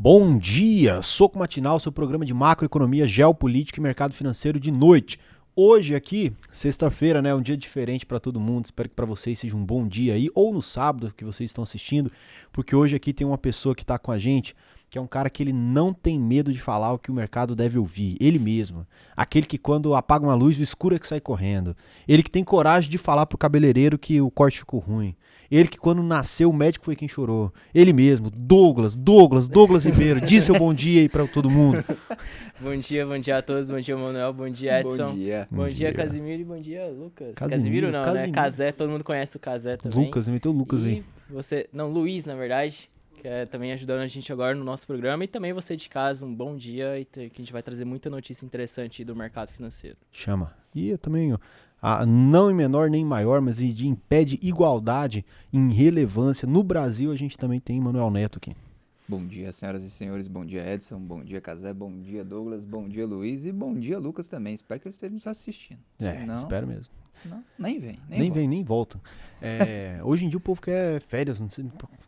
Bom dia, Soco Matinal, seu programa de macroeconomia, geopolítica e mercado financeiro de noite. Hoje aqui, sexta-feira, né, um dia diferente para todo mundo. Espero que para vocês seja um bom dia aí, ou no sábado que vocês estão assistindo, porque hoje aqui tem uma pessoa que está com a gente, que é um cara que ele não tem medo de falar o que o mercado deve ouvir, ele mesmo. Aquele que quando apaga uma luz, o escuro é que sai correndo. Ele que tem coragem de falar pro cabeleireiro que o corte ficou ruim. Ele que quando nasceu o médico foi quem chorou. Ele mesmo, Douglas Ribeiro. Diz seu bom dia aí pra todo mundo. Bom dia a todos, bom dia Manuel, bom dia Edson. Bom dia. Casimiro e bom dia Lucas. Casimiro Não, Casimiro. né? Casé, todo mundo conhece o Casé também. Lucas, meteu o Lucas aí. Você, não, Luiz na verdade, que é também ajudando a gente agora no nosso programa. E também você de casa, um bom dia, e que a gente vai trazer muita notícia interessante do mercado financeiro. Chama. E eu também, não em menor nem em maior, mas em pé de igualdade, em relevância. No Brasil a gente também tem Manuel Neto aqui. Bom dia, senhoras e senhores. Bom dia, Edson. Bom dia, Casé. Bom dia, Douglas. Bom dia, Luiz. E bom dia, Lucas também. Espero que eles estejam nos assistindo. Senão, Espero mesmo. Senão, nem vem. Nem volta. Hoje em dia o povo quer férias. Não sei,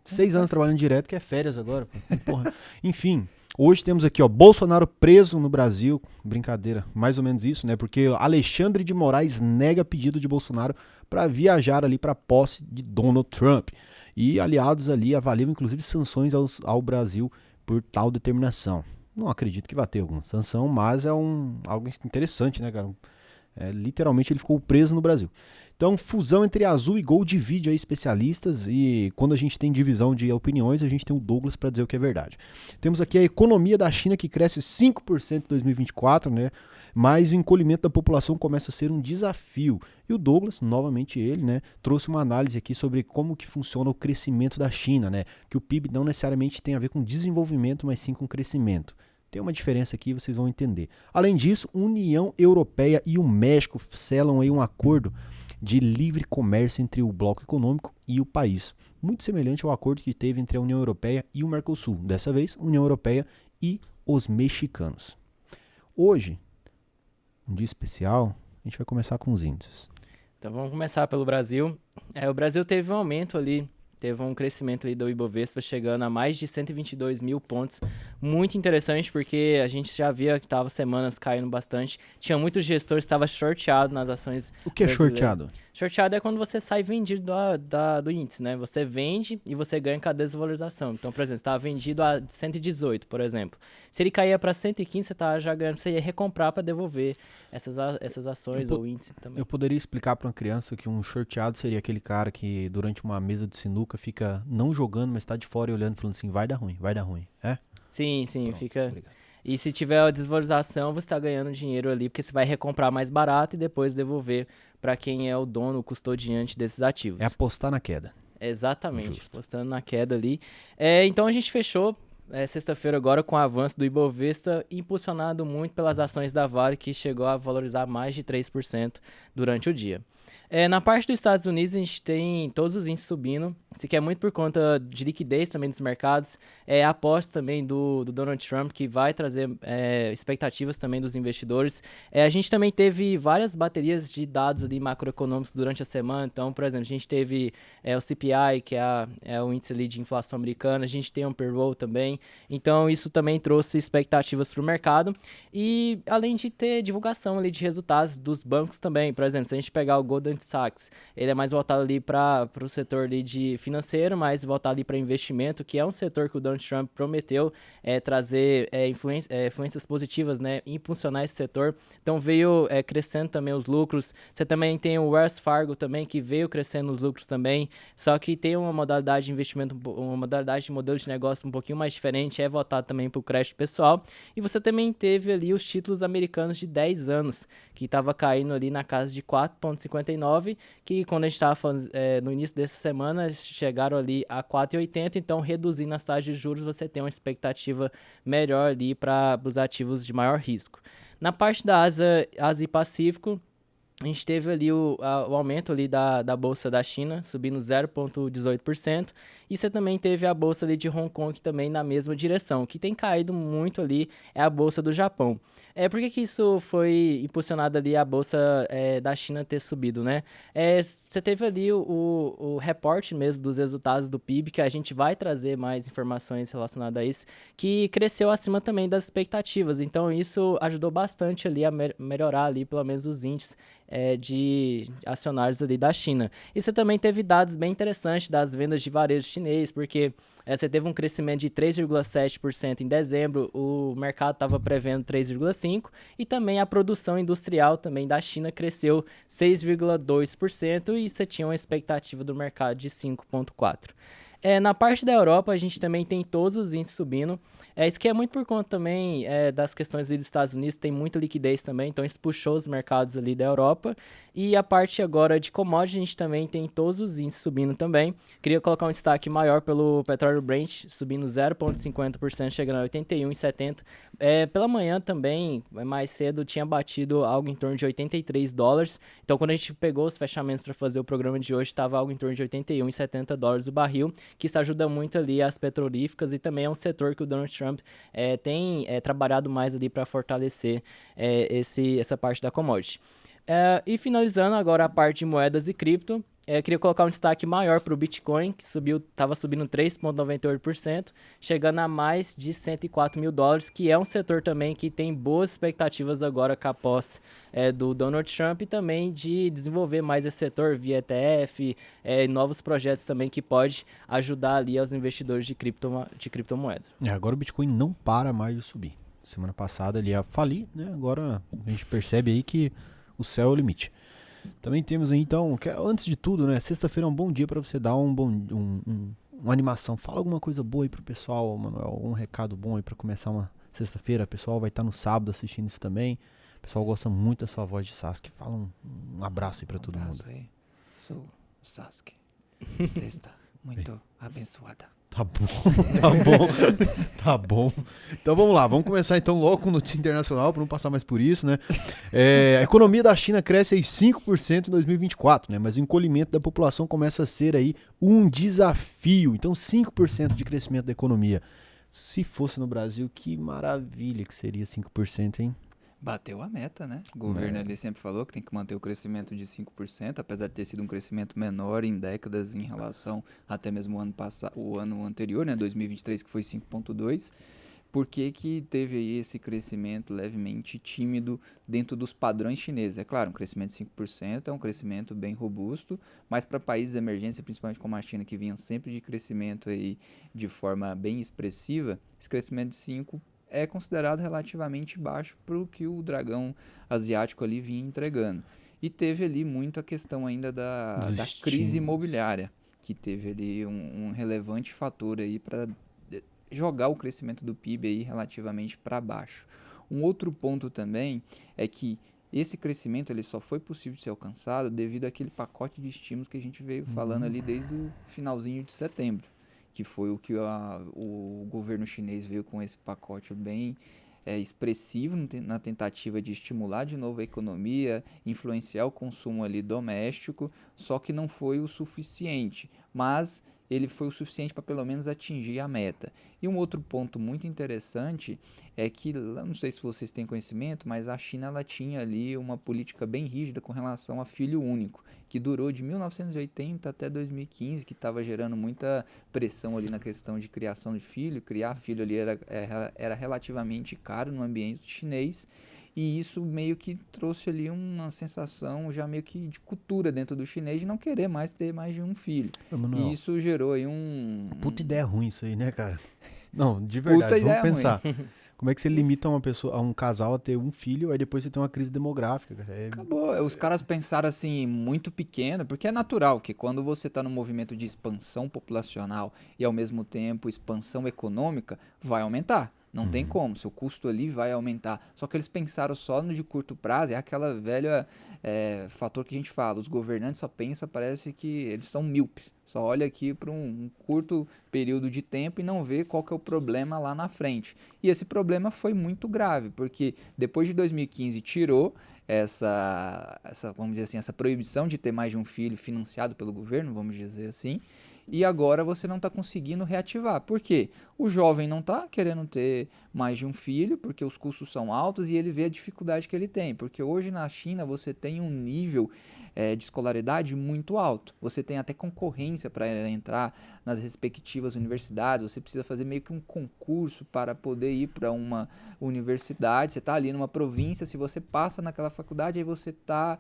6 anos trabalhando direto, quer férias agora. Porra. Enfim, hoje temos aqui, Bolsonaro preso no Brasil. Brincadeira, mais ou menos isso, né? Porque Alexandre de Moraes nega pedido de Bolsonaro para viajar ali para a posse de Donald Trump. E aliados ali avaliam inclusive sanções ao Brasil por tal determinação. Não acredito que vai ter alguma sanção, mas é algo interessante, né, cara? Literalmente ele ficou preso no Brasil. Então, fusão entre Azul e Gol divide aí especialistas, e quando a gente tem divisão de opiniões, a gente tem o Douglas para dizer o que é verdade. Temos aqui a economia da China que cresce 5% em 2024, né? Mas o encolhimento da população começa a ser um desafio. E o Douglas, novamente ele, né, trouxe uma análise aqui sobre como que funciona o crescimento da China, né? Que o PIB não necessariamente tem a ver com desenvolvimento, mas sim com crescimento. Tem uma diferença aqui, vocês vão entender. Além disso, União Europeia e o México selam aí um acordo de livre comércio entre o bloco econômico e o país. Muito semelhante ao acordo que teve entre a União Europeia e o Mercosul. Dessa vez, União Europeia e os mexicanos. Hoje, um dia especial, a gente vai começar com os índices. Então vamos começar pelo Brasil. O Brasil teve um aumento ali, teve um crescimento ali do Ibovespa chegando a mais de 122 mil pontos. Muito interessante porque a gente já via que estava semanas caindo bastante. Tinha muitos gestores que estavam shorteados nas ações O que é shorteado? Shorteado é quando você sai vendido do índice, né? Você vende e você ganha com a desvalorização. Então, por exemplo, você estava vendido a 118, por exemplo. Se ele caía para 115, você estava já ganhando, você ia recomprar para devolver essas ações ou índice também. Eu poderia explicar para uma criança que um shorteado seria aquele cara que durante uma mesa de sinuca fica não jogando, mas está de fora e olhando, falando assim, vai dar ruim, é? Sim, Pronto, fica... Obrigado. E se tiver a desvalorização, você está ganhando dinheiro ali, porque você vai recomprar mais barato e depois devolver para quem é o dono, o custodiante desses ativos. É apostar na queda. Exatamente, Justo. apostando na queda ali. Então a gente fechou sexta-feira agora com o avanço do Ibovespa, impulsionado muito pelas ações da Vale, que chegou a valorizar mais de 3% durante o dia. Na parte dos Estados Unidos, a gente tem todos os índices subindo. Isso aqui é muito por conta de liquidez também dos mercados. A aposta também do Donald Trump, que vai trazer expectativas também dos investidores. A gente também teve várias baterias de dados ali macroeconômicos durante a semana. Então, por exemplo, a gente teve o CPI, que é o índice ali de inflação americana. A gente tem um payroll também. Então, isso também trouxe expectativas para o mercado. E além de ter divulgação ali de resultados dos bancos também. Por exemplo, se a gente pegar o Goldman Sachs, ele é mais voltado ali para o setor ali de financeiro, mais voltado ali para investimento, que é um setor que o Donald Trump prometeu trazer influências positivas, né, impulsionar esse setor. Então veio crescendo também os lucros. Você também tem o Wells Fargo também, que veio crescendo os lucros também, só que tem uma modalidade de investimento, uma modalidade de modelo de negócio um pouquinho mais diferente, é voltado também para o crédito pessoal. E você também teve ali os títulos americanos de 10 anos, que estava caindo ali na casa de 4,59, que quando a gente estava falando no início dessa semana, chegaram ali a 4,80, então reduzindo as taxas de juros, você tem uma expectativa melhor ali para os ativos de maior risco. Na parte da Ásia e Pacífico, a gente teve ali o aumento ali da bolsa da China, subindo 0,18%, e você também teve a bolsa ali de Hong Kong também na mesma direção. O que tem caído muito ali é a bolsa do Japão. Por que isso foi impulsionado ali a bolsa da China ter subido, né? Você teve ali o reporte mesmo dos resultados do PIB, que a gente vai trazer mais informações relacionadas a isso, que cresceu acima também das expectativas. Então isso ajudou bastante ali a melhorar ali pelo menos os índices de acionários ali da China. E você também teve dados bem interessantes das vendas de varejo chinês, porque você teve um crescimento de 3,7% em dezembro, o mercado estava prevendo 3,5%, e também a produção industrial também da China cresceu 6,2%, e você tinha uma expectativa do mercado de 5,4%. Na parte da Europa, a gente também tem todos os índices subindo. Isso que é muito por conta também das questões ali dos Estados Unidos, tem muita liquidez também, então isso puxou os mercados ali da Europa. E a parte agora de commodities, a gente também tem todos os índices subindo também. Queria colocar um destaque maior pelo petróleo Brent, subindo 0,50%, chegando a 81,70. Pela manhã também, mais cedo, tinha batido algo em torno de $83. Então, quando a gente pegou os fechamentos para fazer o programa de hoje, estava algo em torno de $81,70 o barril, que isso ajuda muito ali as petrolíferas, e também é um setor que o Donald Trump tem trabalhado mais ali para fortalecer essa parte da commodity. E finalizando agora a parte de moedas e cripto, queria colocar um destaque maior para o Bitcoin, que estava subindo 3,98%, chegando a mais de $104 mil, que é um setor também que tem boas expectativas agora com a posse do Donald Trump, e também de desenvolver mais esse setor via ETF, novos projetos também que pode ajudar ali aos investidores de criptomoeda. Agora o Bitcoin não para mais de subir. Semana passada ele ia falir, né? Agora a gente percebe aí que o céu é o limite. Também temos aí, então, antes de tudo, né? Sexta-feira é um bom dia para você dar uma animação. Fala alguma coisa boa aí pro pessoal, Manuel. Um recado bom aí para começar uma sexta-feira. O pessoal vai estar no sábado assistindo isso também. O pessoal gosta muito da sua voz de Sasuke. Fala um abraço aí para todo mundo. Aí. Sou o Sasuke. Sexta muito abençoada. Tá bom, tá bom, tá bom. Então vamos lá, vamos começar então logo com notícia internacional, para não passar mais por isso, né? A economia da China cresce aí 5% em 2024, né? Mas o encolhimento da população começa a ser aí um desafio. Então 5% de crescimento da economia. Se fosse no Brasil, que maravilha que seria 5%, hein? Bateu a meta, né? O governo ali sempre falou que tem que manter o crescimento de 5%, apesar de ter sido um crescimento menor em décadas em relação até mesmo o ano anterior, né? 2023, que foi 5,2%. Por que teve aí esse crescimento levemente tímido dentro dos padrões chineses? É claro, um crescimento de 5% é um crescimento bem robusto, mas para países emergentes, principalmente como a China, que vinham sempre de crescimento aí de forma bem expressiva, esse crescimento de 5% é considerado relativamente baixo para o que o dragão asiático ali vinha entregando. E teve ali muito a questão ainda da crise imobiliária, que teve ali um relevante fator aí para jogar o crescimento do PIB aí relativamente para baixo. Um outro ponto também é que esse crescimento ele só foi possível de ser alcançado devido àquele pacote de estímulos que a gente veio falando ali desde o finalzinho de setembro, que foi o que o governo chinês veio com esse pacote bem expressivo na tentativa de estimular de novo a economia, influenciar o consumo ali doméstico, só que não foi o suficiente, mas ele foi o suficiente para pelo menos atingir a meta. E um outro ponto muito interessante é que, não sei se vocês têm conhecimento, mas a China ela tinha ali uma política bem rígida com relação a filho único, que durou de 1980 até 2015, que estava gerando muita pressão ali na questão de criação de filho. Criar filho ali era relativamente caro no ambiente chinês, e isso meio que trouxe ali uma sensação já meio que de cultura dentro do chinês de não querer mais ter mais de um filho. Manuel, E isso gerou aí puta ideia ruim isso aí, né, cara? Não, de verdade, vamos pensar. Como é que você limita um casal a ter um filho, aí depois você tem uma crise demográfica, cara? Acabou. Os caras pensaram assim, muito pequeno, porque é natural que quando você está no movimento de expansão populacional e ao mesmo tempo expansão econômica, vai aumentar. Não tem como, seu custo ali vai aumentar. Só que eles pensaram só no de curto prazo, é aquela velha fator que a gente fala, os governantes só pensam, parece que eles são míopes, só olha aqui para um curto período de tempo e não vê qual que é o problema lá na frente. E esse problema foi muito grave, porque depois de 2015 tirou vamos dizer assim, essa proibição de ter mais de um filho financiado pelo governo, vamos dizer assim, e agora você não está conseguindo reativar. Por quê? O jovem não está querendo ter mais de um filho, porque os custos são altos e ele vê a dificuldade que ele tem. Porque hoje na China você tem um nível de escolaridade muito alto. Você tem até concorrência para entrar nas respectivas universidades. Você precisa fazer meio que um concurso para poder ir para uma universidade. Você está ali numa província, se você passa naquela faculdade, aí você está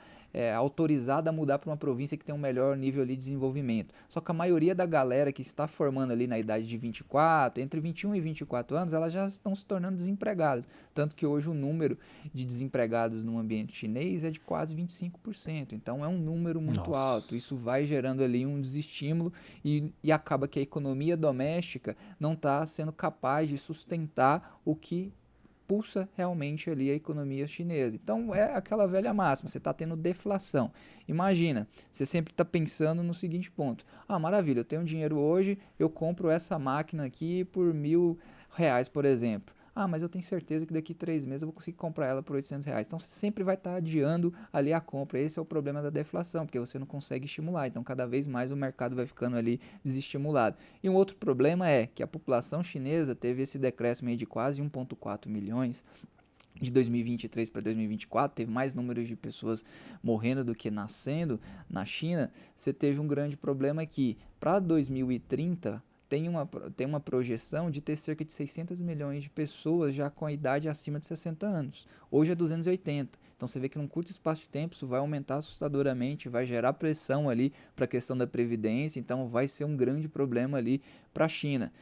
autorizado a mudar para uma província que tem um melhor nível ali de desenvolvimento. Só que a maioria da galera que está formando ali na idade de 24, entre 21 e 24 anos, elas já estão se tornando desempregadas. Tanto que hoje o número de desempregados no ambiente chinês é de quase 25%. Então é um número muito alto. Isso vai gerando ali um desestímulo e acaba que a economia doméstica não está sendo capaz de sustentar o que pulsa realmente ali a economia chinesa. Então é aquela velha máxima, você está tendo deflação. Imagina, você sempre está pensando no seguinte ponto: ah, maravilha, eu tenho dinheiro hoje, eu compro essa máquina aqui por R$1.000, por exemplo. Ah, mas eu tenho certeza que daqui 3 meses eu vou conseguir comprar ela por R$800. Então você sempre vai estar adiando ali a compra. Esse é o problema da deflação, porque você não consegue estimular. Então cada vez mais o mercado vai ficando ali desestimulado. E um outro problema é que a população chinesa teve esse decréscimo aí de quase 1,4 milhões. De 2023 para 2024, teve mais números de pessoas morrendo do que nascendo na China. Você teve um grande problema aqui. Para 2030... Tem uma projeção de ter cerca de 600 milhões de pessoas já com a idade acima de 60 anos. Hoje é 280. Então você vê que num curto espaço de tempo isso vai aumentar assustadoramente, vai gerar pressão ali para a questão da previdência, então vai ser um grande problema ali para a China.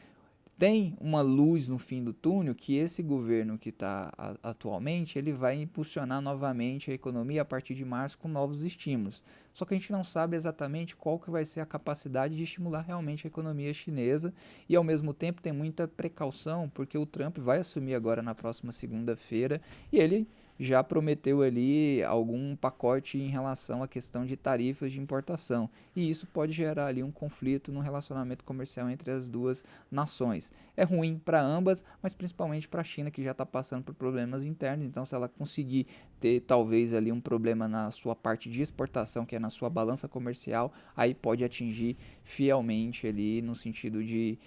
Tem uma luz no fim do túnel que esse governo que está atualmente, ele vai impulsionar novamente a economia a partir de março com novos estímulos. Só que a gente não sabe exatamente qual que vai ser a capacidade de estimular realmente a economia chinesa e ao mesmo tempo tem muita precaução porque o Trump vai assumir agora na próxima segunda-feira e ele já prometeu ali algum pacote em relação à questão de tarifas de importação. E isso pode gerar ali um conflito no relacionamento comercial entre as duas nações. É ruim para ambas, mas principalmente para a China, que já está passando por problemas internos. Então, se ela conseguir ter talvez ali um problema na sua parte de exportação, que é na sua balança comercial, aí pode atingir fielmente ali no sentido de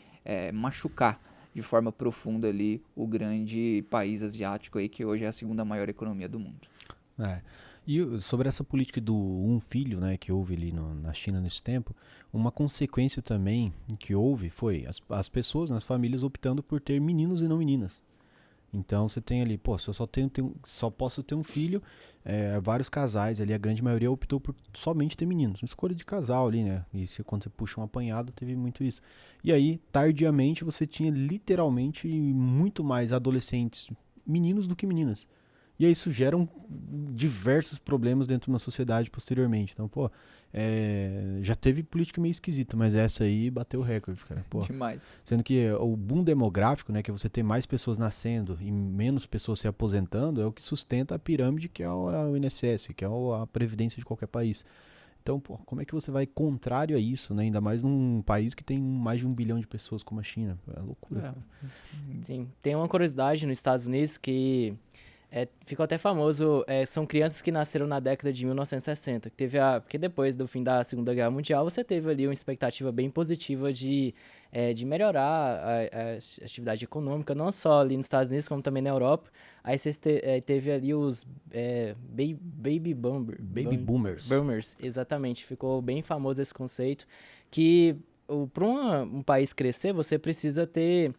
machucar de forma profunda ali o grande país asiático aí, que hoje é a segunda maior economia do mundo. E sobre essa política do um filho, né, que houve ali na China nesse tempo, uma consequência também que houve foi as pessoas, as famílias optando por ter meninos e não meninas. Então você tem ali, se eu só posso ter um filho, vários casais ali, a grande maioria optou por somente ter meninos. Uma escolha de casal ali, né? E quando você puxa um apanhado, teve muito isso. E aí, tardiamente, você tinha literalmente muito mais adolescentes meninos do que meninas. E aí isso gera diversos problemas dentro de uma sociedade posteriormente. Então, já teve política meio esquisita, mas essa aí bateu o recorde, cara. Demais. Sendo que o boom demográfico, né, que é você ter mais pessoas nascendo e menos pessoas se aposentando, é o que sustenta a pirâmide que é o INSS, que é a previdência de qualquer país. Então, como é que você vai contrário a isso, né? Ainda mais num país que tem mais de 1 bilhão de pessoas como a China. É loucura. Cara. Sim, tem uma curiosidade nos Estados Unidos que... ficou até famoso, são crianças que nasceram na década de 1960, porque depois do fim da Segunda Guerra Mundial, você teve ali uma expectativa bem positiva de melhorar a atividade econômica, não só ali nos Estados Unidos, como também na Europa. Aí você teve ali os baby boomers, exatamente, ficou bem famoso esse conceito, que para um país crescer, você precisa ter...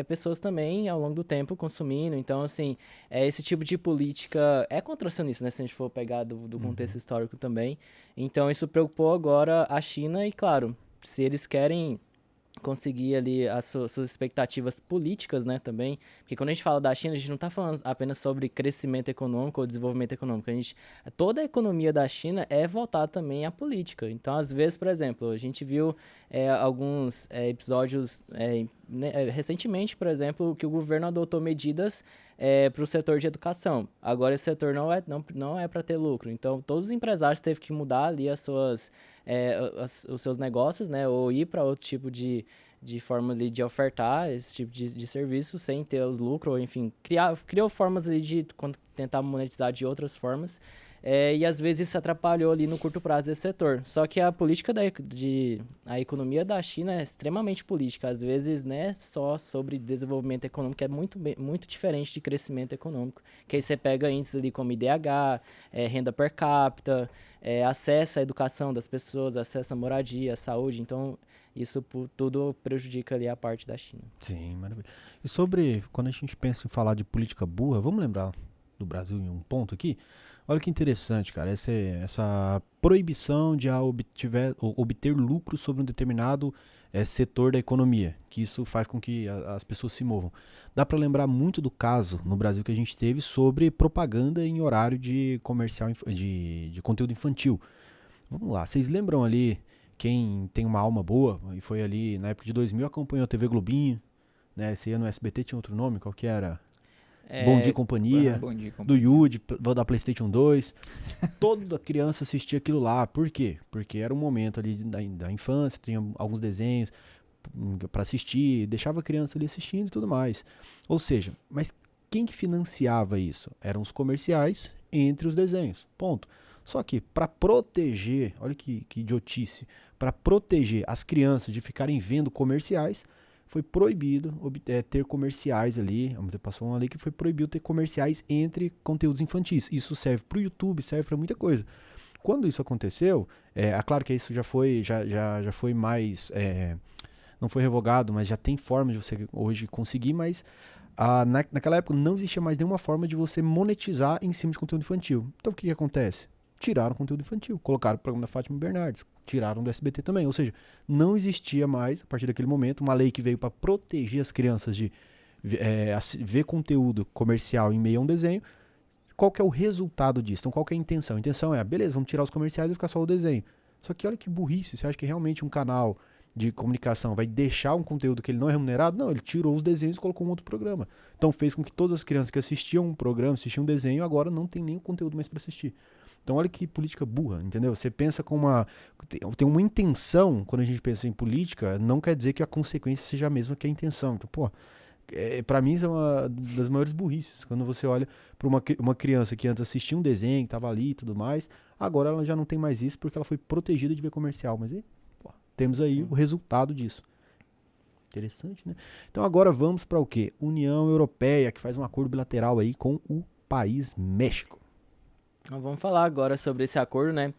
pessoas também, ao longo do tempo, consumindo. Então, assim, esse tipo de política é contracionista, né? Se a gente for pegar do contexto histórico também. Então, isso preocupou agora a China e, claro, se eles querem conseguir ali as suas expectativas políticas, né, também, porque quando a gente fala da China, a gente não está falando apenas sobre crescimento econômico ou desenvolvimento econômico, toda a economia da China é voltada também à política, então às vezes, por exemplo, a gente viu alguns episódios recentemente, por exemplo, que o governo adotou medidas para o setor de educação. Agora esse setor não é para ter lucro. Então todos os empresários teve que mudar ali os seus negócios, né? Ou ir para outro tipo de forma ali de ofertar esse tipo de serviço sem ter os lucros, ou enfim, criou formas ali de tentar monetizar de outras formas. E às vezes isso atrapalhou ali no curto prazo desse setor. Só que a política a economia da China é extremamente política. Às vezes não é só sobre desenvolvimento econômico, é muito diferente de crescimento econômico. Que aí você pega índices ali como IDH, renda per capita, acesso à educação das pessoas, acesso à moradia, à saúde. Então, isso tudo prejudica ali a parte da China. Sim, maravilha. E sobre, quando a gente pensa em falar de política burra, vamos lembrar do Brasil em um ponto aqui? Olha que interessante, cara, essa proibição de obter lucro sobre um determinado setor da economia, que isso faz com que as pessoas se movam. Dá para lembrar muito do caso no Brasil que a gente teve sobre propaganda em horário de comercial de conteúdo infantil. Vamos lá, vocês lembram ali quem tem uma alma boa e foi ali na época de 2000 acompanhou a TV Globinho, né? Você ia no SBT, tinha outro nome, qual que era? Bom Dia e Companhia, Bom Dia e do Companhia. Yude, da PlayStation 2. Toda criança assistia aquilo lá. Por quê? Porque era um momento ali da infância, tinha alguns desenhos para assistir, deixava a criança ali assistindo e tudo mais. Ou seja, mas quem que financiava isso? Eram os comerciais entre os desenhos. Ponto. Só que para proteger, olha que idiotice, para proteger as crianças de ficarem vendo comerciais, foi proibido ter comerciais ali, passou uma lei que foi proibido ter comerciais entre conteúdos infantis. Isso serve para o YouTube, serve para muita coisa. Quando isso aconteceu, claro que isso já foi mais, não foi revogado, mas já tem forma de você hoje conseguir, mas naquela época não existia mais nenhuma forma de você monetizar em cima de conteúdo infantil. Então o que acontece? Tiraram o conteúdo infantil, colocaram o programa da Fátima Bernardes, tiraram do SBT também, ou seja, não existia mais, a partir daquele momento, uma lei que veio para proteger as crianças de ver conteúdo comercial em meio a um desenho. Qual que é o resultado disso? Então qual que é a intenção? A intenção é, beleza, vamos tirar os comerciais e ficar só o desenho. Só que olha que burrice, você acha que realmente um canal de comunicação vai deixar um conteúdo que ele não é remunerado? Não, ele tirou os desenhos e colocou um outro programa. Então fez com que todas as crianças que assistiam um programa, assistiam um desenho, agora não tem nenhum conteúdo mais para assistir. Então olha que política burra, entendeu? Você pensa com tem uma intenção, quando a gente pensa em política, não quer dizer que a consequência seja a mesma que a intenção. Então, pô, pra mim isso é uma das maiores burrices. Quando você olha para uma criança que antes assistia um desenho, que tava ali e tudo mais, agora ela já não tem mais isso porque ela foi protegida de ver comercial. Mas pô, temos aí o resultado disso. Interessante, né? Então agora vamos para o quê? União Europeia, que faz um acordo bilateral aí com o país México. Então, vamos falar agora sobre esse acordo, né?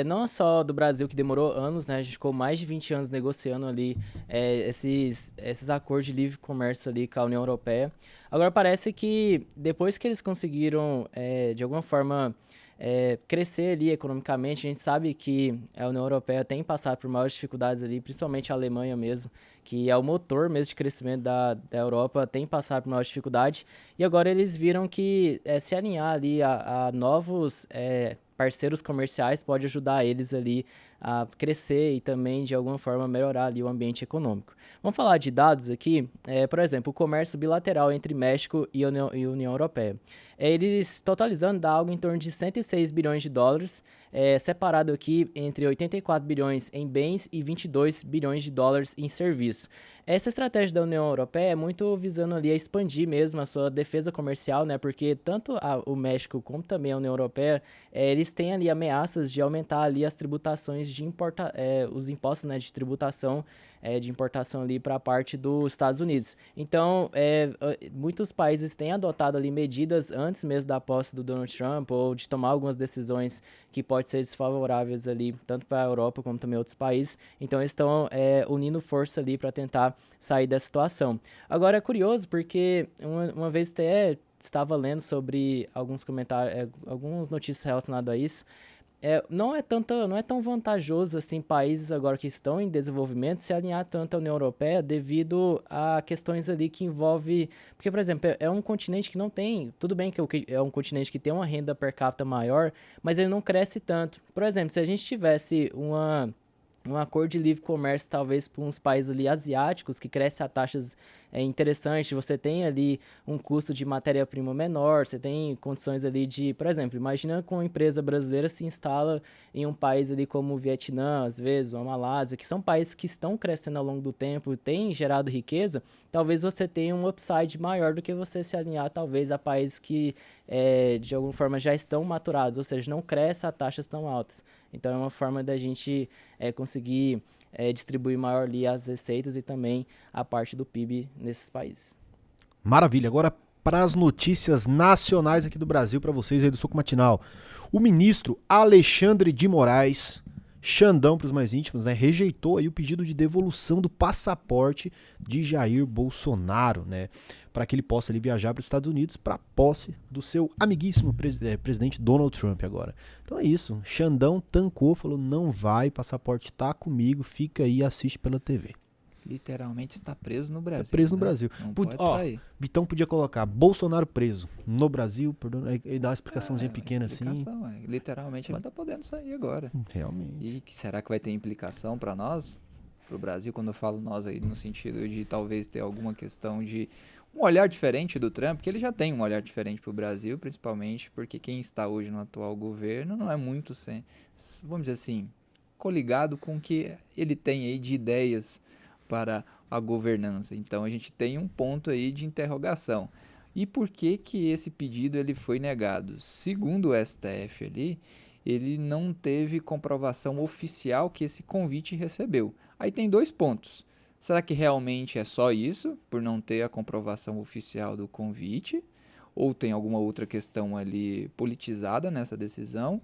Não só do Brasil, que demorou anos, né? A gente ficou mais de 20 anos negociando ali esses acordos de livre comércio ali com a União Europeia. Agora parece que depois que eles conseguiram, de alguma forma, crescer ali economicamente, a gente sabe que a União Europeia tem passado por maiores dificuldades ali, principalmente a Alemanha mesmo, que é o motor mesmo de crescimento da Europa, tem passado por maiores dificuldades, e agora eles viram que se alinhar ali a novos parceiros comerciais pode ajudar eles ali a crescer e também, de alguma forma, melhorar ali o ambiente econômico. Vamos falar de dados aqui, por exemplo, o comércio bilateral entre México e União Europeia. Eles, totalizando, dá algo em torno de 106 bilhões de dólares, separado aqui entre 84 bilhões em bens e 22 bilhões de dólares em serviços. Essa estratégia da União Europeia é muito visando ali a expandir mesmo a sua defesa comercial, né? Porque tanto o México como também a União Europeia, eles têm ali ameaças de aumentar ali as tributações os impostos, né, de tributação de importação ali para a parte dos Estados Unidos. Então, muitos países têm adotado ali medidas antes mesmo da posse do Donald Trump ou de tomar algumas decisões que podem ser desfavoráveis ali, tanto para a Europa como também outros países. Então, eles estão unindo força ali para tentar sair dessa situação. Agora, é curioso porque uma vez até estava lendo sobre alguns comentários, algumas notícias relacionadas a isso. não é tão vantajoso assim países agora que estão em desenvolvimento se alinhar tanto à União Europeia devido a questões ali que envolve, porque por exemplo, é um continente que não tem, tudo bem que é um continente que tem uma renda per capita maior, mas ele não cresce tanto. Por exemplo, se a gente tivesse um acordo de livre comércio, talvez, para uns países ali asiáticos, que cresce a taxas interessantes, você tem ali um custo de matéria-prima menor, você tem condições ali de, por exemplo, imagina que uma empresa brasileira se instala em um país ali como o Vietnã, às vezes, ou a Malásia, que são países que estão crescendo ao longo do tempo, têm gerado riqueza, talvez você tenha um upside maior do que você se alinhar, talvez, a países que, de alguma forma, já estão maturados, ou seja, não cresce a taxas tão altas. Então, é uma forma da gente conseguir distribuir maior ali as receitas e também a parte do PIB nesses países. Maravilha. Agora para as notícias nacionais aqui do Brasil, para vocês aí do Suco Matinal. O ministro Alexandre de Moraes, Xandão para os mais íntimos, né, rejeitou aí o pedido de devolução do passaporte de Jair Bolsonaro, né, para que ele possa ali viajar para os Estados Unidos para a posse do seu amiguíssimo presidente Donald Trump agora. Então é isso, Xandão tancou, falou não vai, passaporte tá comigo, fica aí e assiste pela TV. Literalmente está preso no Brasil. Tá preso no né? Brasil. Não pode sair. Vitão podia colocar Bolsonaro preso no Brasil, aí dá uma explicaçãozinha pequena explicação, assim. Literalmente ele não tá podendo sair agora. Realmente. E será que vai ter implicação para nós? Para o Brasil, quando eu falo nós aí, no sentido de talvez ter alguma questão de um olhar diferente do Trump, porque ele já tem um olhar diferente para o Brasil, principalmente porque quem está hoje no atual governo não é muito, vamos dizer assim, coligado com o que ele tem aí de ideias para a governança. Então a gente tem um ponto aí de interrogação. E por que que esse pedido ele foi negado? Segundo o STF ali, ele não teve comprovação oficial que esse convite recebeu. Aí tem 2 pontos. Será que realmente é só isso, por não ter a comprovação oficial do convite? Ou tem alguma outra questão ali politizada nessa decisão?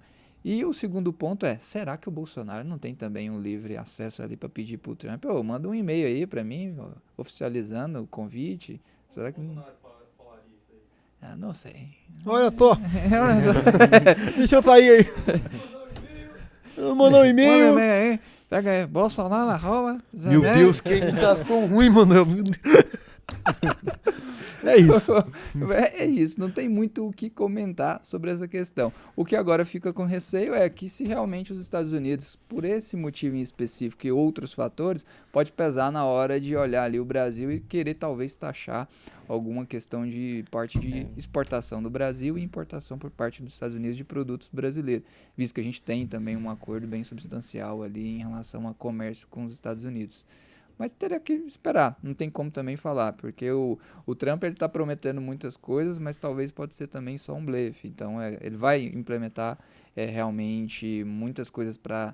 E o segundo ponto é, será que o Bolsonaro não tem também um livre acesso ali para pedir para o Trump? Manda um e-mail aí para mim, oficializando o convite. Será que... não sei. Olha só. Deixa eu sair aí. Mandou um e-mail. Manda um e-mail aí. Pega aí, Bolsonaro, arroba. Meu Deus, que imitação ruim, mano. É isso. É isso, não tem muito o que comentar sobre essa questão. O que agora fica com receio é que se realmente os Estados Unidos, por esse motivo em específico e outros fatores, pode pesar na hora de olhar ali o Brasil e querer talvez taxar alguma questão de parte de exportação do Brasil e importação por parte dos Estados Unidos de produtos brasileiros, visto que a gente tem também um acordo bem substancial ali em relação a comércio com os Estados Unidos. Mas teria que esperar, não tem como também falar, porque o Trump ele está prometendo muitas coisas, mas talvez pode ser também só um blefe. Então ele vai implementar realmente muitas coisas para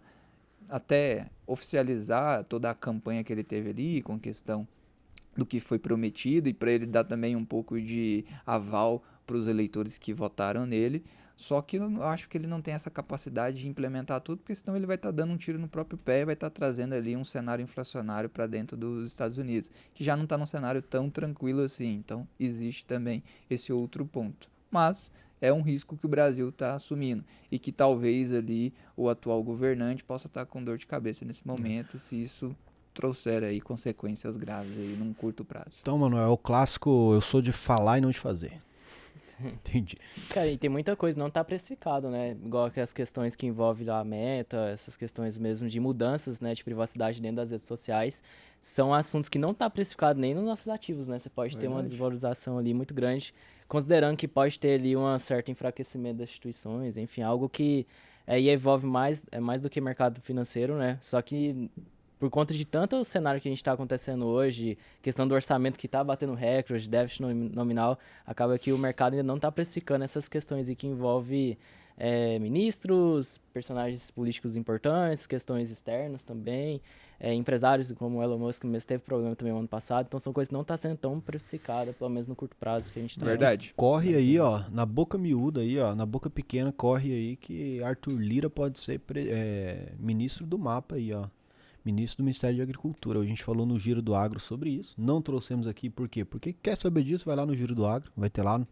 até oficializar toda a campanha que ele teve ali com questão do que foi prometido e para ele dar também um pouco de aval para os eleitores que votaram nele. Só que eu acho que ele não tem essa capacidade de implementar tudo, porque senão ele vai estar dando um tiro no próprio pé e vai estar trazendo ali um cenário inflacionário para dentro dos Estados Unidos, que já não está num cenário tão tranquilo assim. Então, existe também esse outro ponto. Mas é um risco que o Brasil está assumindo e que talvez ali o atual governante possa estar com dor de cabeça nesse momento, se isso trouxer aí consequências graves aí num curto prazo. Então, mano, é o clássico, eu sou de falar e não de fazer. Entendi. Cara, e tem muita coisa, não tá precificado, né? Igual que as questões que envolvem a Meta, essas questões mesmo de mudanças, né, de privacidade dentro das redes sociais, são assuntos que não tá precificado nem nos nossos ativos, né? Você pode ter uma desvalorização ali muito grande, considerando que pode ter ali um certo enfraquecimento das instituições, enfim, algo que aí envolve mais do que mercado financeiro, né? Só que por conta de tanto cenário que a gente está acontecendo hoje, questão do orçamento que está batendo recorde, déficit nominal, acaba que o mercado ainda não está precificando essas questões e que envolve ministros, personagens políticos importantes, questões externas também, empresários como o Elon Musk mesmo teve problema também no ano passado, então são coisas que não estão sendo tão precificadas, pelo menos no curto prazo que a gente está. Verdade. Corre aí, ó, na boca miúda aí, ó, na boca pequena, corre aí que Arthur Lira pode ser ministro do mapa aí, ó. Ministro do Ministério de Agricultura. A gente falou no Giro do Agro sobre isso. Não trouxemos aqui, por quê? Porque quer saber disso, vai lá no Giro do Agro, vai ter lá no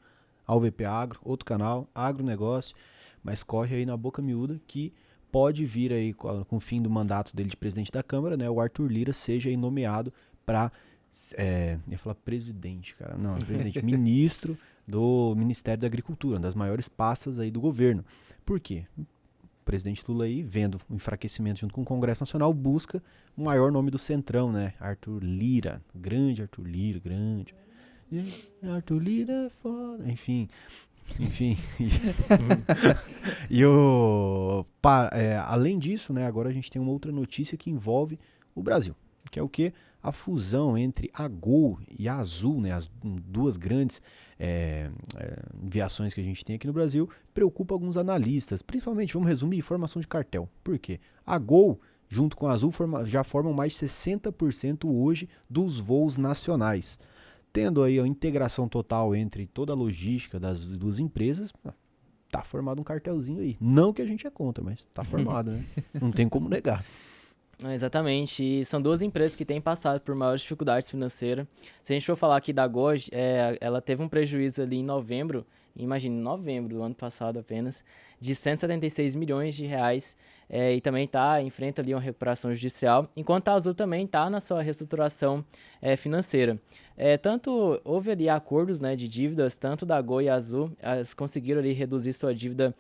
AUVP Agro, outro canal, agronegócio. mas corre aí na boca miúda que pode vir aí com o fim do mandato dele de presidente da Câmara, né, o Arthur Lira seja aí nomeado para, ia falar presidente, cara, não, presidente, ministro do Ministério da Agricultura, uma das maiores pastas aí do governo. Por quê? O presidente Lula aí, vendo o enfraquecimento junto com o Congresso Nacional, busca o maior nome do Centrão, né, Arthur Lira, grande Arthur Lira, grande. Arthur Lira é foda, enfim. E além disso, né, agora a gente tem uma outra notícia que envolve o Brasil, que é o quê? A fusão entre a Gol e a Azul, né, as duas grandes viações que a gente tem aqui no Brasil, preocupa alguns analistas, principalmente, vamos resumir, formação de cartel. Por quê? A Gol, junto com a Azul, já formam mais de 60% hoje dos voos nacionais. Tendo aí a integração total entre toda a logística das duas empresas, tá formado um cartelzinho aí. Não que a gente é contra, mas tá formado, né? Não tem como negar. Exatamente, e são duas empresas que têm passado por maiores dificuldades financeiras. Se a gente for falar aqui da Gol, ela teve um prejuízo ali em novembro, novembro do ano passado apenas, de 176 milhões de reais, e também enfrenta ali uma recuperação judicial, enquanto a Azul também está na sua reestruturação financeira. Tanto houve ali acordos, né, de dívidas, tanto da Gol e a Azul, elas conseguiram ali reduzir sua dívida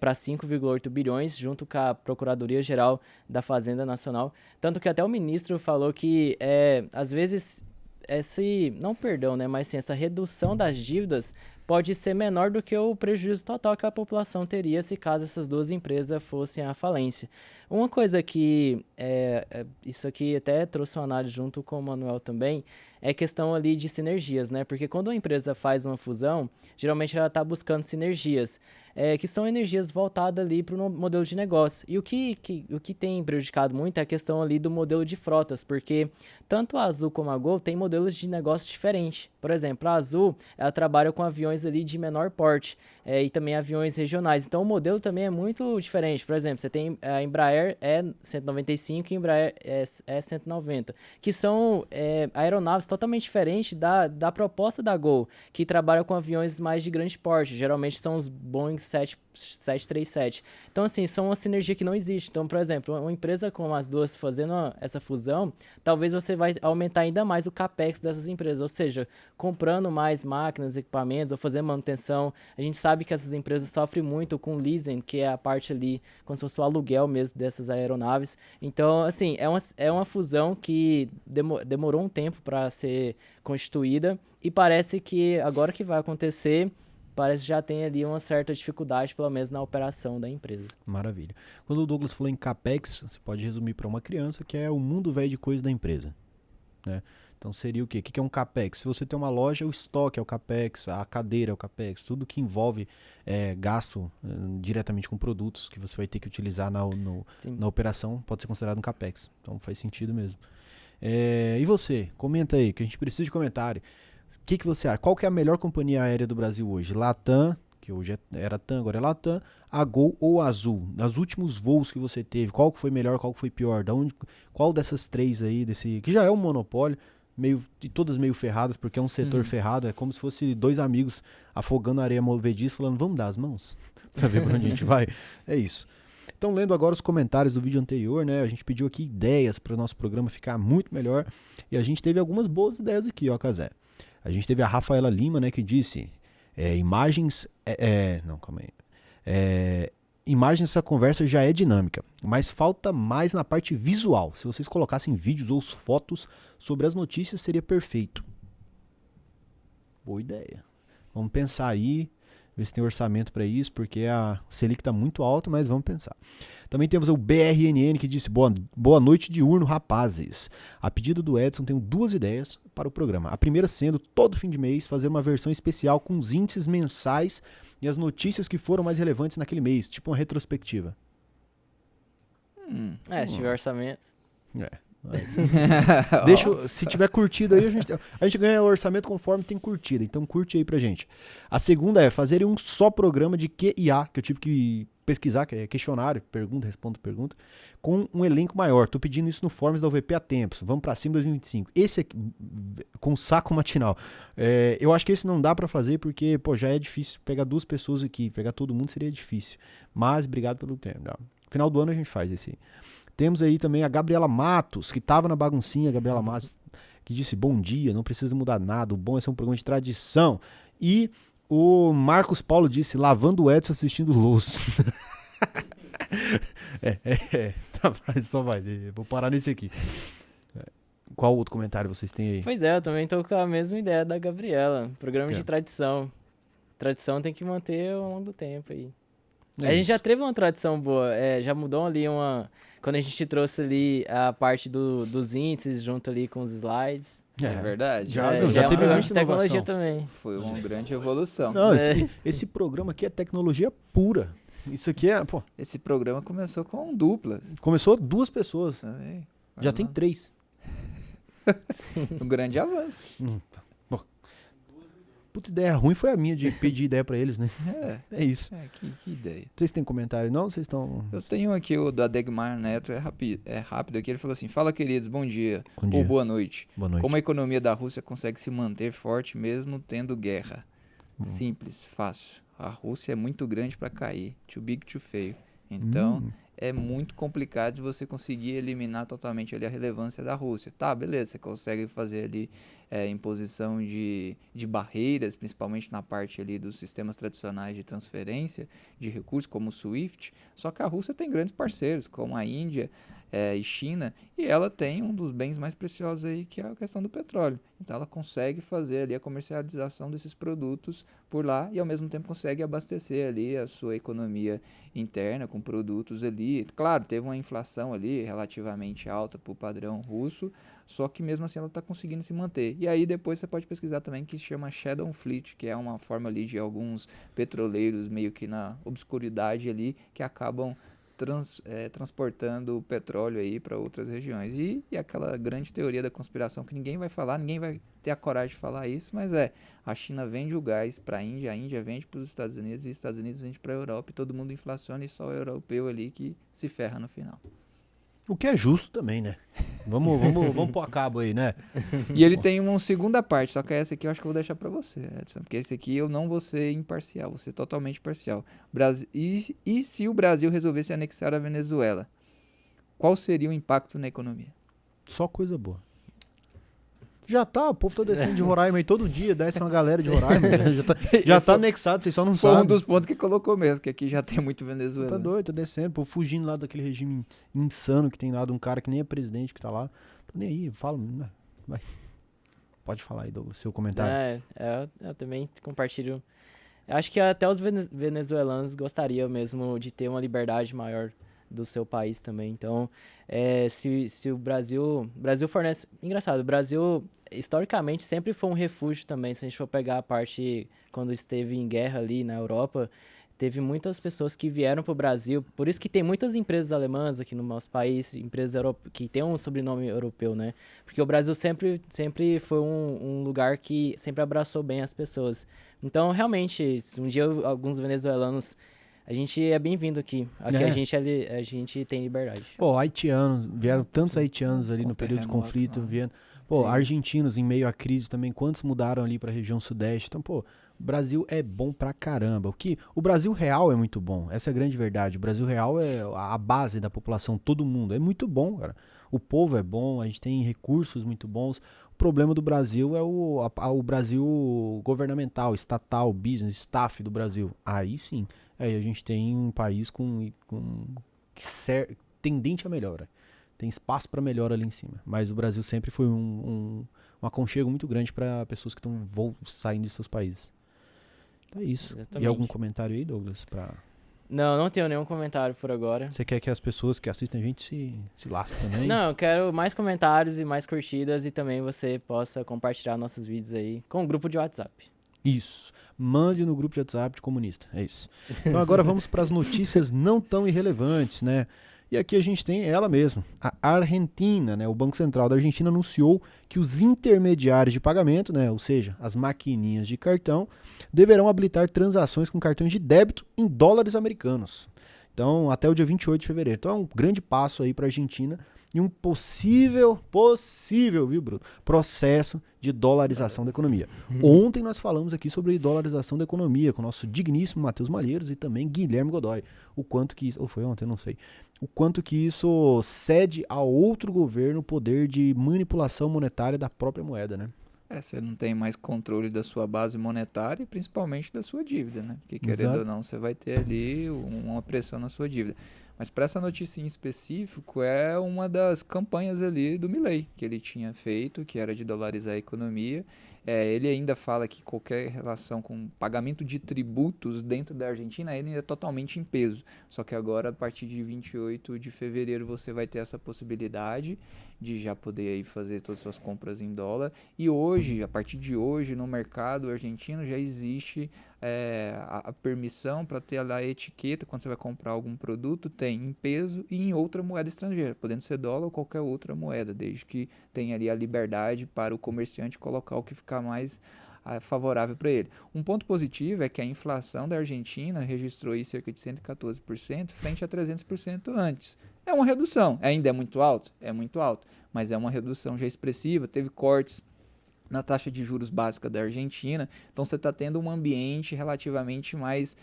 para 5,8 bilhões, junto com a Procuradoria-Geral da Fazenda Nacional, tanto que até o ministro falou que, às vezes, mas sim, essa redução das dívidas pode ser menor do que o prejuízo total que a população teria se caso essas duas empresas fossem à falência. Uma coisa que, isso aqui até trouxe uma análise junto com o Manuel também, é questão ali de sinergias, né? Porque quando uma empresa faz uma fusão, geralmente ela está buscando sinergias, que são energias voltadas ali para o modelo de negócio. E o que tem prejudicado muito é a questão ali do modelo de frotas, porque tanto a Azul como a Gol têm modelos de negócio diferentes. Por exemplo, a Azul, ela trabalha com aviões ali de menor porte, e também aviões regionais. Então, o modelo também é muito diferente. Por exemplo, você tem a Embraer E195 e a Embraer E190, que são aeronaves totalmente diferentes da proposta da Gol, que trabalha com aviões mais de grande porte. Geralmente são os Boeing 737. Então, assim, são uma sinergia que não existe. Então, por exemplo, uma empresa como as duas fazendo essa fusão, talvez você vai aumentar ainda mais o capex dessas empresas, ou seja, comprando mais máquinas, equipamentos, ou fazendo manutenção. A gente sabe que essas empresas sofrem muito com leasing, que é a parte ali, como se fosse o aluguel mesmo dessas aeronaves. Então, assim, é uma fusão que demorou um tempo para ser constituída, e parece que agora que vai acontecer, parece que já tem ali uma certa dificuldade, pelo menos na operação da empresa. Maravilha. Quando o Douglas falou em CAPEX, você pode resumir para uma criança que é o mundo velho de coisas da empresa, né? Então seria o quê? O que é um CAPEX? Se você tem uma loja, o estoque é o CAPEX, a cadeira é o CAPEX, tudo que envolve gasto diretamente com produtos que você vai ter que utilizar na operação pode ser considerado um CAPEX. Então faz sentido mesmo. E você? Comenta aí, que a gente precisa de comentário. O que você acha? Qual que é a melhor companhia aérea do Brasil hoje? Latam, que hoje era TAM, agora é Latam, a Gol ou a Azul? Nos últimos voos que você teve, qual que foi melhor, qual que foi pior? Qual dessas três aí, que já é um monopólio, todas meio ferradas, porque é um setor ferrado, é como se fosse dois amigos afogando a areia movediça, falando, vamos dar as mãos? Pra ver pra onde a gente vai? É isso. Então, lendo agora os comentários do vídeo anterior, né, a gente pediu aqui ideias para o nosso programa ficar muito melhor, e a gente teve algumas boas ideias aqui, ó, Cazé. A gente teve a Rafaela Lima, né, que disse, imagens... não, calma aí. Imagens dessa conversa já é dinâmica, mas falta mais na parte visual. Se vocês colocassem vídeos ou fotos sobre as notícias, seria perfeito. Boa ideia. Vamos pensar aí, ver se tem orçamento para isso, porque a Selic está muito alta, mas vamos pensar. Também temos o BRNN que disse, boa noite diurno, rapazes. A pedido do Edson, tenho duas ideias para o programa. A primeira sendo, todo fim de mês, fazer uma versão especial com os índices mensais e as notícias que foram mais relevantes naquele mês, tipo uma retrospectiva. Se tiver orçamento. Se tiver curtido aí, a gente ganha o orçamento conforme tem curtida, então curte aí pra gente. A segunda é fazer um só programa de Q e A, que eu tive que pesquisar, que é questionário, pergunta, respondo pergunta, com um elenco maior. Tô pedindo isso no Forms da UVP há tempos. Vamos pra cima 2025. Esse aqui, com saco matinal. Eu acho que esse não dá pra fazer porque, pô, já é difícil pegar 2 pessoas aqui. Pegar todo mundo seria difícil. Mas, obrigado pelo tempo. Final do ano a gente faz esse aí. Temos aí também a Gabriela Matos, que tava na baguncinha, Gabriela Matos, que disse, bom dia, não precisa mudar nada, o bom é ser um programa de tradição. E o Marcos Paulo disse, lavando o Edson assistindo Luz. Tá, só vai, vou parar nesse aqui. Qual outro comentário vocês têm aí? Pois é, eu também tô com a mesma ideia da Gabriela. Programa de tradição. Tradição tem que manter ao longo do tempo aí. A gente já teve uma tradição boa, já mudou ali quando a gente trouxe ali a parte dos índices junto ali com os slides. É verdade. Já teve muita muita tecnologia inovação. também. Foi uma grande evolução. Não, esse programa aqui é tecnologia pura. Isso aqui pô, Esse programa começou com duplas. começou 2 pessoas, Aí, vai já lá. tem 3. Um grande avanço. Bom, puta ideia ruim foi a minha de pedir ideia pra eles, né? É isso. Que ideia. Vocês têm comentário não? Vocês estão... Eu tenho aqui o da Degmar Neto, é rápido aqui. Ele falou assim: fala, queridos, bom dia. Bom dia. Ou boa noite. Boa noite. Como a economia da Rússia consegue se manter forte mesmo tendo guerra? Simples, fácil. A Rússia é muito grande para cair. Too big, too feio. Então, é muito complicado de você conseguir eliminar totalmente ali a relevância da Rússia. Tá, beleza, você consegue fazer ali imposição de barreiras, principalmente na parte ali dos sistemas tradicionais de transferência de recursos, como o SWIFT, só que a Rússia tem grandes parceiros, como a Índia e China, e ela tem um dos bens mais preciosos aí, que é a questão do petróleo. Então ela consegue fazer ali a comercialização desses produtos por lá e ao mesmo tempo consegue abastecer ali a sua economia interna com produtos ali. Claro, teve uma inflação ali relativamente alta para o padrão russo, só que mesmo assim ela está conseguindo se manter. E aí depois você pode pesquisar também, que se chama Shadow Fleet, que é uma forma ali de alguns petroleiros meio que na obscuridade ali, que acabam transportando o petróleo aí para outras regiões. E aquela grande teoria da conspiração que ninguém vai falar, ninguém vai ter a coragem de falar isso, mas a China vende o gás para a Índia vende para os Estados Unidos e os Estados Unidos vende para a Europa e todo mundo inflaciona e só o europeu ali que se ferra no final. O que é justo também, né? Vamos pôr a cabo aí, né? E ele tem uma segunda parte, só que essa aqui eu acho que eu vou deixar pra você, Edson, porque esse aqui eu não vou ser imparcial, vou ser totalmente parcial. E se o Brasil resolvesse anexar a Venezuela, qual seria o impacto na economia? Só coisa boa. Já tá, o povo tá descendo de Roraima aí todo dia, desce uma galera de Roraima, já tá anexado, vocês só não Foi sabem. um dos pontos que colocou mesmo, que aqui já tem muito Tá venezuelano. doido, tá descendo, pô, fugindo lá daquele regime insano que tem lá de um cara que nem é presidente que tá lá. Tô nem aí, fala, né? Vai. Pode falar aí, Douglas, seu comentário. Eu também compartilho. Eu acho que até os venezuelanos gostariam mesmo de ter uma liberdade maior do seu país também. Então, se o Brasil fornece... Engraçado, o Brasil historicamente sempre foi um refúgio também. Se a gente for pegar a parte quando esteve em guerra ali na Europa, teve muitas pessoas que vieram para o Brasil. Por isso que tem muitas empresas alemãs aqui no nosso país, empresas que têm um sobrenome europeu, né? Porque o Brasil sempre foi um lugar que sempre abraçou bem as pessoas. Então, realmente, se um dia alguns venezuelanos... A gente é bem-vindo aqui. Aqui a gente tem liberdade. Pô, haitianos, vieram tantos haitianos ali no período de conflito, vieram. Pô, Sim. argentinos em meio à crise também, quantos mudaram ali pra região sudeste. Então, pô, o Brasil é bom pra caramba. O Brasil real é muito bom, essa é a grande verdade. O Brasil real é a base da população, todo mundo. É muito bom, cara. O povo é bom, a gente tem recursos muito bons. O problema do Brasil é o Brasil governamental, estatal, business, staff do Brasil. Aí sim, aí a gente tem um país tendente a melhora. Tem espaço para melhora ali em cima. Mas o Brasil sempre foi um aconchego muito grande para pessoas que estão saindo de seus países. É isso. Exatamente. E algum comentário aí, Douglas? Não tenho nenhum comentário por agora. Você quer que as pessoas que assistem a gente se lasquem também? Não, eu quero mais comentários e mais curtidas e também você possa compartilhar nossos vídeos aí com o grupo de WhatsApp. Isso. Mande no grupo de WhatsApp de comunista. É isso. Então agora vamos para as notícias não tão irrelevantes, né? E aqui a gente tem ela mesma, a Argentina, né? O Banco Central da Argentina anunciou que os intermediários de pagamento, né? Ou seja, as maquininhas de cartão, deverão habilitar transações com cartões de débito em dólares americanos. Então, até o dia 28 de fevereiro. Então, é um grande passo aí para a Argentina e um possível, viu, Bruno? Processo de dolarização da economia. Ontem nós falamos aqui sobre dolarização da economia com o nosso digníssimo Matheus Malheiros e também Guilherme Godoy. O quanto que isso, ou foi ontem, não sei. O quanto que isso cede a outro governo o poder de manipulação monetária da própria moeda, né? Você não tem mais controle da sua base monetária e principalmente da sua dívida, né? Porque querendo ou não, você vai ter ali uma pressão na sua dívida. Mas para essa notícia em específico, é uma das campanhas ali do Milei, que ele tinha feito, que era de dolarizar a economia. Ele ainda fala que qualquer relação com pagamento de tributos dentro da Argentina ainda é totalmente em peso. Só que agora, a partir de 28 de fevereiro, você vai ter essa possibilidade de já poder aí fazer todas as suas compras em dólar. E hoje, a partir de hoje, no mercado argentino já existe a permissão para ter lá a etiqueta, quando você vai comprar algum produto, tem em peso e em outra moeda estrangeira, podendo ser dólar ou qualquer outra moeda, desde que tenha ali a liberdade para o comerciante colocar o que ficar mais favorável para ele. Um ponto positivo é que a inflação da Argentina registrou aí cerca de 114% frente a 300% antes. É uma redução, ainda é muito alto? É muito alto, mas é uma redução já expressiva, teve cortes na taxa de juros básica da Argentina, então você está tendo um ambiente relativamente mais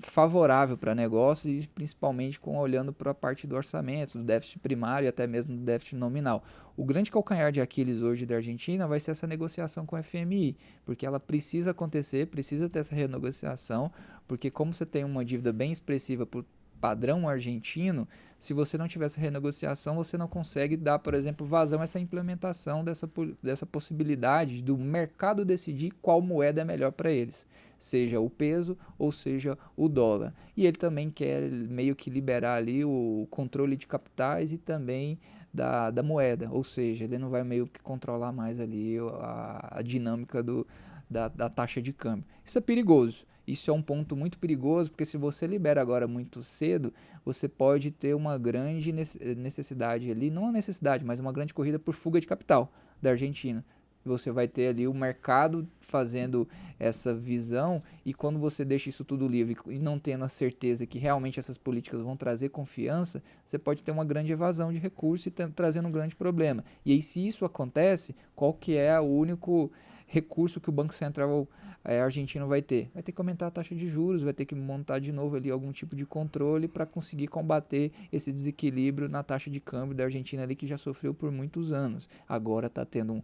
favorável para negócios e principalmente olhando para a parte do orçamento, do déficit primário e até mesmo do déficit nominal. O grande calcanhar de Aquiles hoje da Argentina vai ser essa negociação com o FMI, porque ela precisa acontecer, precisa ter essa renegociação, porque como você tem uma dívida bem expressiva por padrão argentino, se você não tiver essa renegociação, você não consegue dar, por exemplo, vazão a essa implementação dessa possibilidade do mercado decidir qual moeda é melhor para eles, seja o peso ou seja o dólar. E ele também quer meio que liberar ali o controle de capitais e também da moeda, ou seja, ele não vai meio que controlar mais ali a dinâmica da taxa de câmbio. Isso é perigoso. Isso é um ponto muito perigoso, porque se você libera agora muito cedo, você pode ter uma grande necessidade ali, não uma necessidade, mas uma grande corrida por fuga de capital da Argentina. Você vai ter ali o mercado fazendo essa visão e quando você deixa isso tudo livre e não tendo a certeza que realmente essas políticas vão trazer confiança, você pode ter uma grande evasão de recursos e trazendo um grande problema. E aí se isso acontece, qual que é o único recurso que o Banco Central argentino vai ter? Vai ter que aumentar a taxa de juros, vai ter que montar de novo ali algum tipo de controle para conseguir combater esse desequilíbrio na taxa de câmbio da Argentina ali que já sofreu por muitos anos. Agora está tendo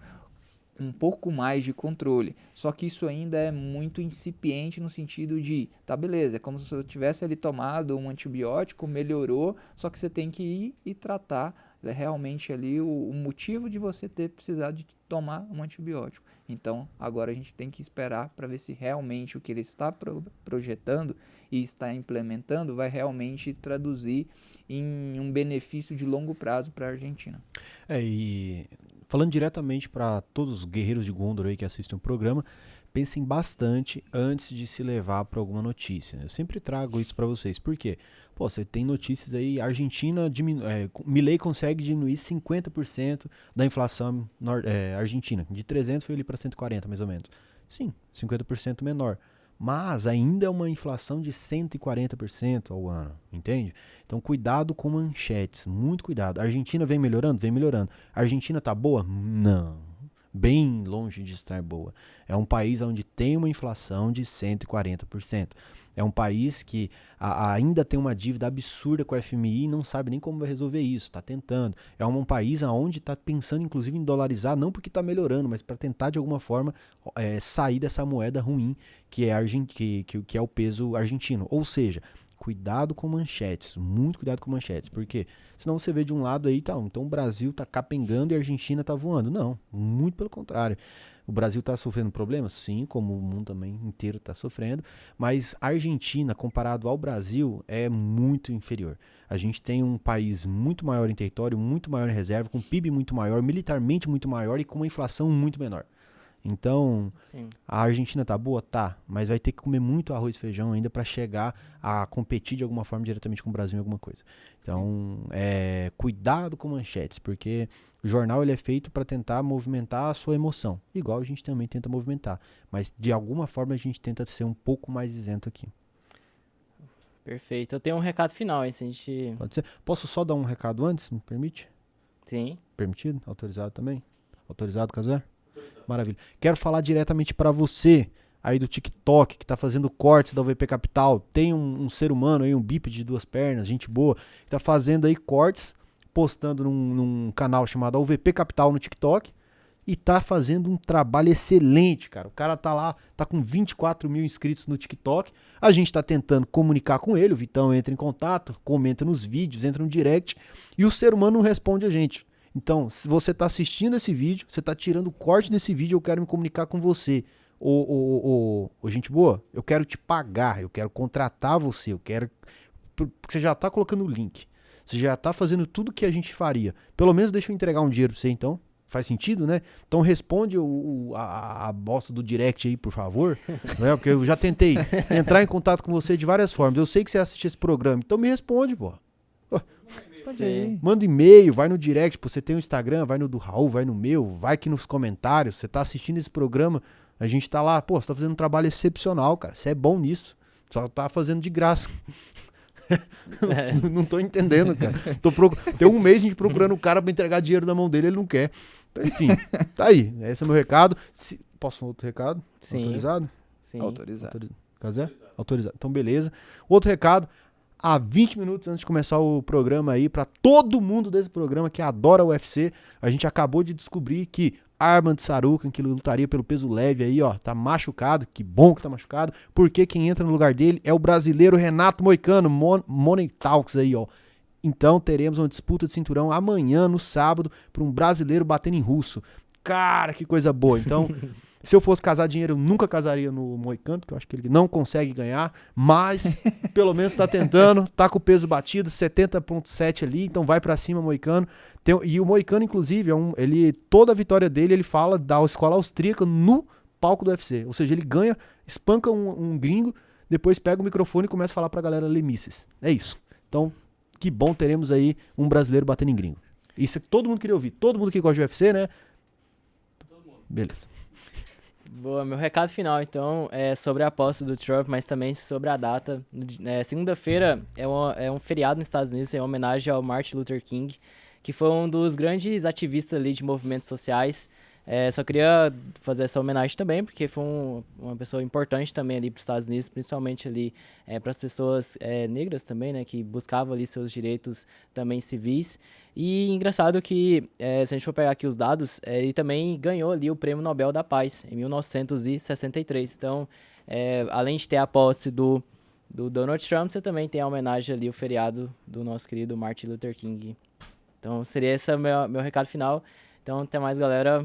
um pouco mais de controle, só que isso ainda é muito incipiente no sentido de, tá beleza, é como se você tivesse ali tomado um antibiótico, melhorou, só que você tem que ir e tratar realmente ali o motivo de você ter precisado de tomar um antibiótico. Então, agora a gente tem que esperar para ver se realmente o que ele está projetando e está implementando vai realmente traduzir em um benefício de longo prazo para a Argentina. E falando diretamente para todos os guerreiros de Gondor aí que assistem o programa, pensem bastante antes de se levar para alguma notícia. Eu sempre trago isso para vocês. Por quê? Pô, você tem notícias aí, a Argentina Milei consegue diminuir 50% da inflação argentina. De 300 foi ali para 140, mais ou menos. Sim, 50% menor. Mas ainda é uma inflação de 140% ao ano, entende? Então cuidado com manchetes, muito cuidado. A Argentina vem melhorando? Vem melhorando. A Argentina tá boa? Não. Bem longe de estar boa. É um país onde tem uma inflação de 140%. É um país que ainda tem uma dívida absurda com a FMI e não sabe nem como vai resolver isso, está tentando. É um país onde está pensando inclusive em dolarizar, não porque está melhorando, mas para tentar de alguma forma sair dessa moeda ruim que é o peso argentino. Ou seja, cuidado com manchetes, muito cuidado com manchetes, porque senão você vê de um lado aí, então o Brasil tá capengando e a Argentina tá voando. Não, muito pelo contrário. O Brasil está sofrendo problemas? Sim, como o mundo também inteiro está sofrendo, mas a Argentina, comparado ao Brasil, é muito inferior. A gente tem um país muito maior em território, muito maior em reserva, com PIB muito maior, militarmente muito maior e com uma inflação muito menor. Então, sim, a Argentina tá boa? Tá, mas vai ter que comer muito arroz e feijão ainda para chegar a competir de alguma forma diretamente com o Brasil em alguma coisa. Então, cuidado com manchetes, porque o jornal ele é feito para tentar movimentar a sua emoção, igual a gente também tenta movimentar, mas de alguma forma a gente tenta ser um pouco mais isento aqui. Perfeito. Eu tenho um recado final, hein, se a gente... Pode ser? Posso só dar um recado antes, me permite? Sim. Permitido? Autorizado também? Autorizado, Casé? Maravilha. Quero falar diretamente para você aí do TikTok, que tá fazendo cortes da UVP Capital. Tem um ser humano aí, um bípede de 2 pernas, gente boa, que tá fazendo aí cortes, postando num canal chamado UVP Capital no TikTok. E tá fazendo um trabalho excelente, cara. O cara tá lá, tá com 24 mil inscritos no TikTok. A gente tá tentando comunicar com ele. O Vitão entra em contato, comenta nos vídeos, entra no direct. E o ser humano não responde a gente. Então, se você tá assistindo esse vídeo, você tá tirando o corte desse vídeo, eu quero me comunicar com você. Ô, gente boa, eu quero te pagar, eu quero contratar você, eu quero... Porque você já tá colocando o link. Você já tá fazendo tudo que a gente faria. Pelo menos deixa eu entregar um dinheiro pra você, então. Faz sentido, né? Então responde a bosta do direct aí, por favor. Né? Porque eu já tentei entrar em contato com você de várias formas. Eu sei que você assiste esse programa, então me responde, pô. Responde aí. Manda e-mail, vai no direct, pô, você tem o Instagram, vai no do Raul, vai no meu, vai aqui nos comentários. Você tá assistindo esse programa, a gente tá lá, pô, você tá fazendo um trabalho excepcional, cara. Você é bom nisso. Só tá fazendo de graça. Não tô entendendo, cara. Tem um mês a gente procurando o cara pra entregar dinheiro na mão dele, ele não quer. Então, enfim, tá aí. Esse é o meu recado. Posso um outro recado? Sim. Autorizado? Sim. Autorizado. Casé? Autorizado. Então, beleza. Outro recado. Há 20 minutos antes de começar o programa aí, pra todo mundo desse programa que adora o UFC, a gente acabou de descobrir que Arman Tsarukyan, que lutaria pelo peso leve aí, ó, tá machucado. Que bom que tá machucado, porque quem entra no lugar dele é o brasileiro Renato Moicano, Money Talks aí, ó. Então teremos uma disputa de cinturão amanhã, no sábado, pra um brasileiro batendo em russo. Cara, que coisa boa. Então, se eu fosse casar dinheiro, eu nunca casaria no Moicano, porque eu acho que ele não consegue ganhar, mas pelo menos tá tentando, tá com o peso batido, 70.7 ali, então vai pra cima, Moicano. E o Moicano, inclusive, toda a vitória dele, ele fala da escola austríaca no palco do UFC. Ou seja, ele ganha, espanca um gringo, depois pega o microfone e começa a falar pra galera Lemisses. É isso. Então, que bom teremos aí um brasileiro batendo em gringo. Isso é que todo mundo queria ouvir. Todo mundo que gosta de UFC, né? Beleza. Boa, meu recado final, então, é sobre a posse do Trump, mas também sobre a data. Segunda-feira é um feriado nos Estados Unidos, em homenagem ao Martin Luther King, que foi um dos grandes ativistas ali de movimentos sociais. Só queria fazer essa homenagem também, porque foi uma pessoa importante também ali para os Estados Unidos, principalmente ali para as pessoas negras também, né, que buscavam ali seus direitos também civis. E engraçado que, se a gente for pegar aqui os dados, ele também ganhou ali o Prêmio Nobel da Paz, em 1963. Então, além de ter a posse do Donald Trump, você também tem a homenagem ali, o feriado do nosso querido Martin Luther King. Então, seria esse o meu recado final. Então, até mais, galera.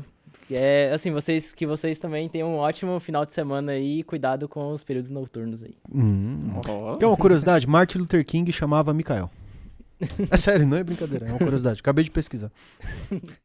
Assim, vocês também tenham um ótimo final de semana aí e cuidado com os períodos noturnos aí. Quer uma curiosidade? Martin Luther King chamava Mikael. É sério, não é brincadeira, é uma curiosidade. Acabei de pesquisar.